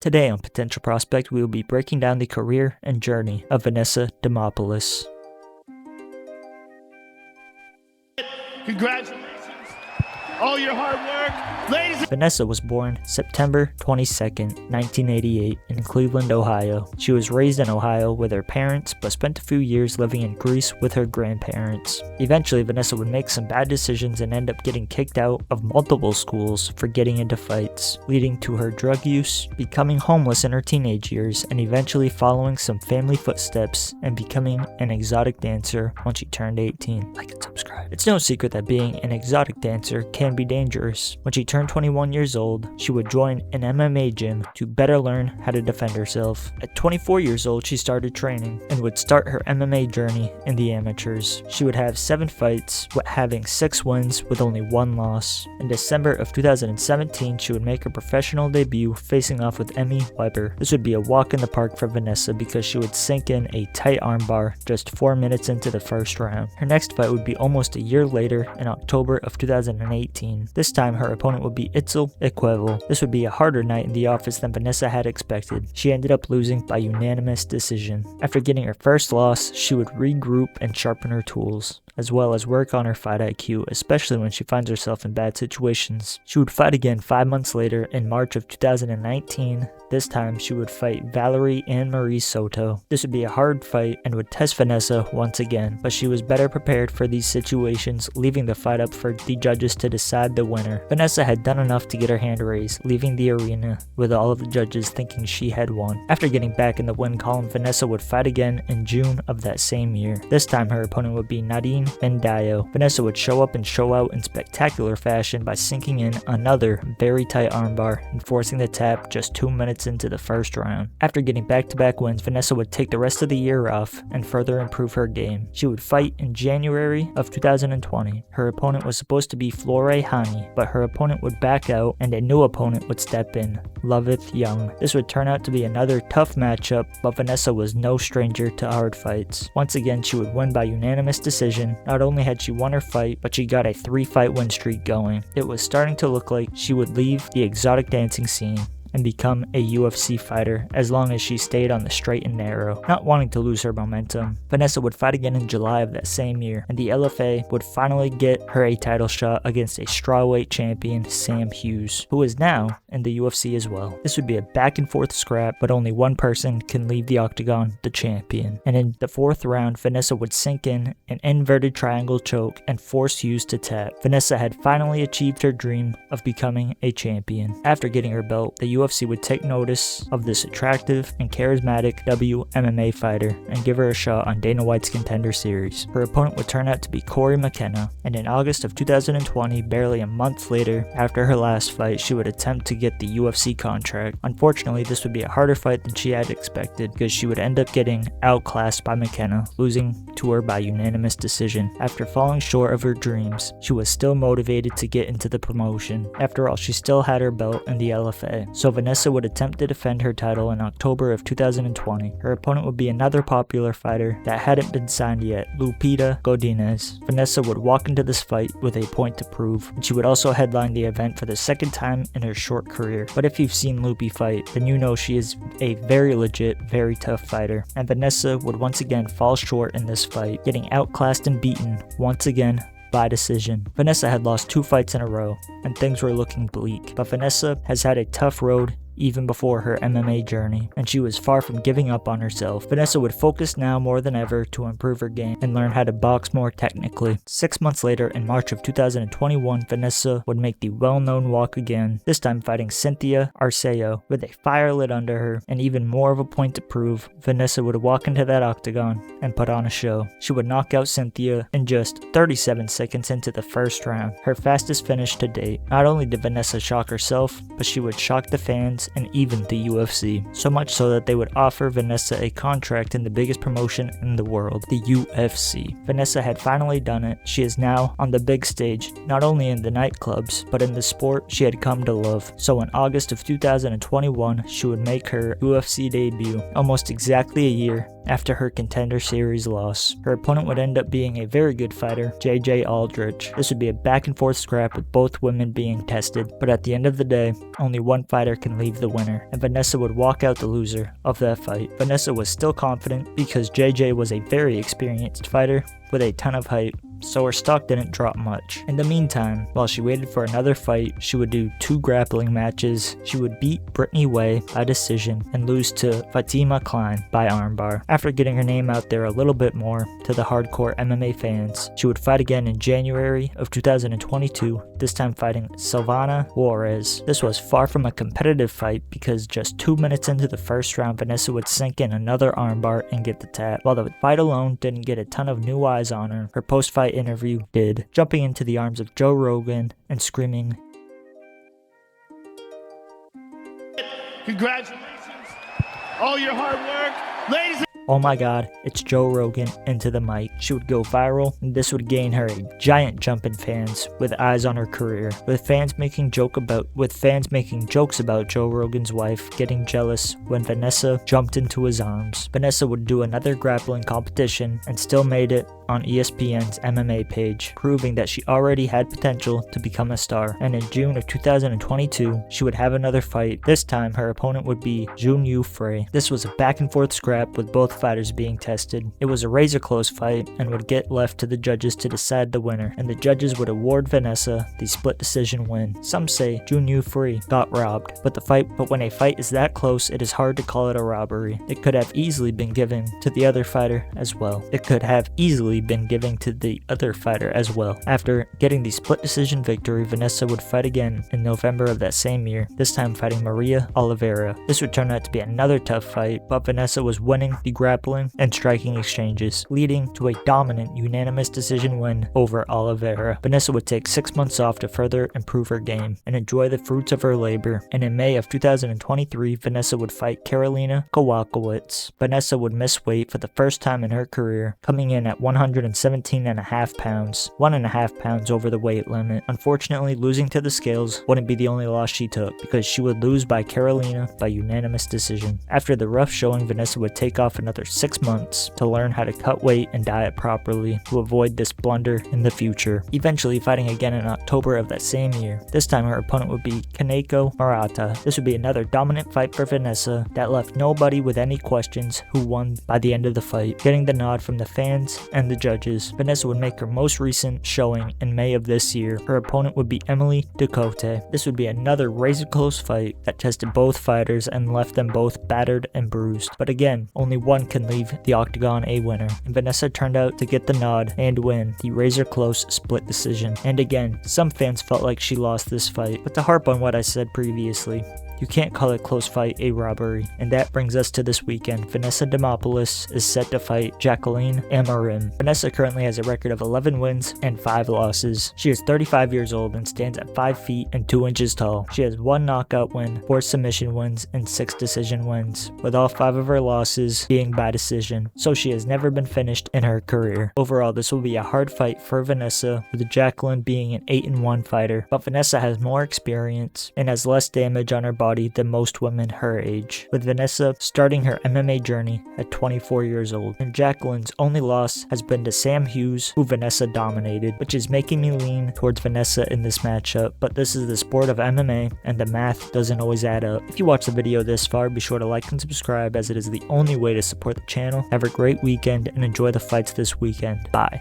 Today on Potential Prospect, we will be breaking down the career and journey of Vanessa Demopoulos. Congratulations. All your hard work. Ladies. Vanessa was born September 22nd, 1988 in Cleveland, Ohio. She was raised in Ohio with her parents, but spent a few years living in Greece with her grandparents. Eventually, Vanessa would make some bad decisions and end up getting kicked out of multiple schools for getting into fights, leading to her drug use, becoming homeless in her teenage years, and eventually following some family footsteps and becoming an exotic dancer when she turned 18. Like and subscribe. It's no secret that being an exotic dancer can be dangerous. When she turned 21 years old, she would join an MMA gym to better learn how to defend herself. At 24 years old, she started training and would start her MMA journey in the amateurs. She would have 7 fights, having 6 wins with only 1 loss. In December of 2017, she would make her professional debut facing off with Emmy Weber. This would be a walk in the park for Vanessa because she would sink in a tight armbar just 4 minutes into the first round. Her next fight would be almost a year later in October of 2018. This time her opponent would be Itzel Equevel. This would be a harder night in the office than Vanessa had expected. She ended up losing by unanimous decision. After getting her first loss, she would regroup and sharpen her tools, as well as work on her fight IQ, especially when she finds herself in bad situations. She would fight again 5 months later in March of 2019. This time she would fight Valerie Anne-Marie Soto. This would be a hard fight and would test Vanessa once again, but she was better prepared for these situations, leaving the fight up for the judges to decide the winner. Vanessa had done enough to get her hand raised, leaving the arena with all of the judges thinking she had won. After getting back in the win column, Vanessa would fight again in June of that same year. This time her opponent would be Nadine Bendayo. Vanessa would show up and show out in spectacular fashion by sinking in another very tight armbar and forcing the tap just 2 minutes into the first round. After getting back-to-back wins, Vanessa would take the rest of the year off and further improve her game. She would fight in January of 2020. Her opponent was supposed to be Flore Hani, but her opponent would back out and a new opponent would step in, Loveth Young. This would turn out to be another tough matchup, but Vanessa was no stranger to hard fights. Once again, she would win by unanimous decision. Not only had she won her fight, but she got a 3-fight win streak going. It was starting to look like she would leave the exotic dancing scene and become a UFC fighter as long as she stayed on the straight and narrow, not wanting to lose her momentum. Vanessa would fight again in July of that same year, and the LFA would finally get her a title shot against a strawweight champion, Sam Hughes, who is now in the UFC as well. This would be a back and forth scrap, but only one person can leave the octagon the champion. And in the 4th round, Vanessa would sink in an inverted triangle choke and force Hughes to tap. Vanessa had finally achieved her dream of becoming a champion. After getting her belt, the UFC would take notice of this attractive and charismatic WMMA fighter and give her a shot on Dana White's Contender Series. Her opponent would turn out to be Corey McKenna, and in August of 2020, barely a month later after her last fight, she would attempt to get the UFC contract. Unfortunately, this would be a harder fight than she had expected because she would end up getting outclassed by McKenna, losing to her by unanimous decision. After falling short of her dreams, she was still motivated to get into the promotion. After all, she still had her belt in the LFA, so Vanessa would attempt to defend her title in October of 2020. Her opponent would be another popular fighter that hadn't been signed yet, Lupita Godinez. Vanessa would walk into this fight with a point to prove, and she would also headline the event for the 2nd time in her short career. But if you've seen Lupi fight, then you know she is a very legit, very tough fighter. And Vanessa would once again fall short in this fight, getting outclassed and beaten once again by decision. Vanessa had lost 2 fights in a row, and things were looking bleak, but Vanessa has had a tough road even before her MMA journey, and she was far from giving up on herself. Vanessa would focus now more than ever to improve her game and learn how to box more technically. 6 months later, in March of 2021, Vanessa would make the well-known walk again, this time fighting Cynthia Arceo. With a fire lit under her and even more of a point to prove, Vanessa would walk into that octagon and put on a show. She would knock out Cynthia in just 37 seconds into the first round, her fastest finish to date. Not only did Vanessa shock herself, but she would shock the fans and even the UFC, so much so that they would offer Vanessa a contract in the biggest promotion in the world, the UFC. Vanessa had finally done it. She is now on the big stage, not only in the nightclubs, but in the sport she had come to love. So in August of 2021, she would make her UFC debut, almost exactly a year after her Contender Series loss. Her opponent would end up being a very good fighter, JJ Aldrich. This would be a back and forth scrap with both women being tested, but at the end of the day, only one fighter can leave the winner, and Vanessa would walk out the loser of that fight. Vanessa was still confident because JJ was a very experienced fighter with a ton of hype, so her stock didn't drop much. In the meantime, while she waited for another fight, she would do 2 grappling matches. She would beat Brittany Way by decision and lose to Fatima Klein by armbar. After getting her name out there a little bit more to the hardcore MMA fans, she would fight again in January of 2022, this time fighting Silvana Juarez. This was far from a competitive fight because just 2 minutes into the first round, Vanessa would sink in another armbar and get the tap. While the fight alone didn't get a ton of new eyes on her, her post-fight interview did, jumping into the arms of Joe Rogan and screaming, Congratulations, all your hard work, ladies. "Oh my god, it's Joe Rogan," into the mic. She would go viral, and this would gain her a giant jump in fans with eyes on her career, with fans making jokes about Joe Rogan's wife getting jealous when Vanessa jumped into his arms. Vanessa would do another grappling competition and still made it on ESPN's MMA page, proving that she already had potential to become a star. And in June of 2022, she would have another fight. This time, her opponent would be Jun Yu Frey. This was a back and forth scrap with both fighters being tested. It was a razor close fight and would get left to the judges to decide the winner, and the judges would award Vanessa the split decision win. Some say Jun Yu Frey got robbed, but when a fight is that close, it is hard to call it a robbery. It could have easily been given to the other fighter as well. After getting the split decision victory, Vanessa would fight again in November of that same year, this time fighting Maria Oliveira. This would turn out to be another tough fight, but Vanessa was winning the grappling and striking exchanges, leading to a dominant unanimous decision win over Oliveira. Vanessa would take 6 months off to further improve her game and enjoy the fruits of her labor, and in May of 2023, Vanessa would fight Karolina Kowalkiewicz. Vanessa would miss weight for the first time in her career, coming in at 117.5 pounds, 1.5 pounds over the weight limit. Unfortunately, losing to the scales wouldn't be the only loss she took, because she would lose by Karolina by unanimous decision. After the rough showing, Vanessa would take off another 6 months to learn how to cut weight and diet properly to avoid this blunder in the future, eventually fighting again in October of that same year. This time her opponent would be Kaneko Murata. This would be another dominant fight for Vanessa that left nobody with any questions who won by the end of the fight, getting the nod from the fans and the judges. Vanessa would make her most recent showing in May of this year. Her opponent would be Emily Ducote. This would be another razor close fight that tested both fighters and left them both battered and bruised. But again, only one can leave the octagon a winner, and Vanessa turned out to get the nod and win the razor close split decision. And again, some fans felt like she lost this fight, but to harp on what I said previously, you can't call a close fight a robbery. And that brings us to this weekend. Vanessa Demopoulos is set to fight Jacqueline Amarim. Vanessa currently has a record of 11 wins and 5 losses. She is 35 years old and stands at 5 feet and 2 inches tall. She has 1 knockout win, 4 submission wins, and 6 decision wins, with all 5 of her losses being by decision, so she has never been finished in her career. Overall, this will be a hard fight for Vanessa, with Jacqueline being an 8-1 fighter, but Vanessa has more experience and has less damage on her body than most women her age, with Vanessa starting her MMA journey at 24 years old. And Jacqueline's only loss has been to Sam Hughes, who Vanessa dominated, which is making me lean towards Vanessa in this matchup, but this is the sport of MMA and the math doesn't always add up. If you watched the video this far, be sure to like and subscribe, as it is the only way to support the channel. Have a great weekend and enjoy the fights this weekend. Bye.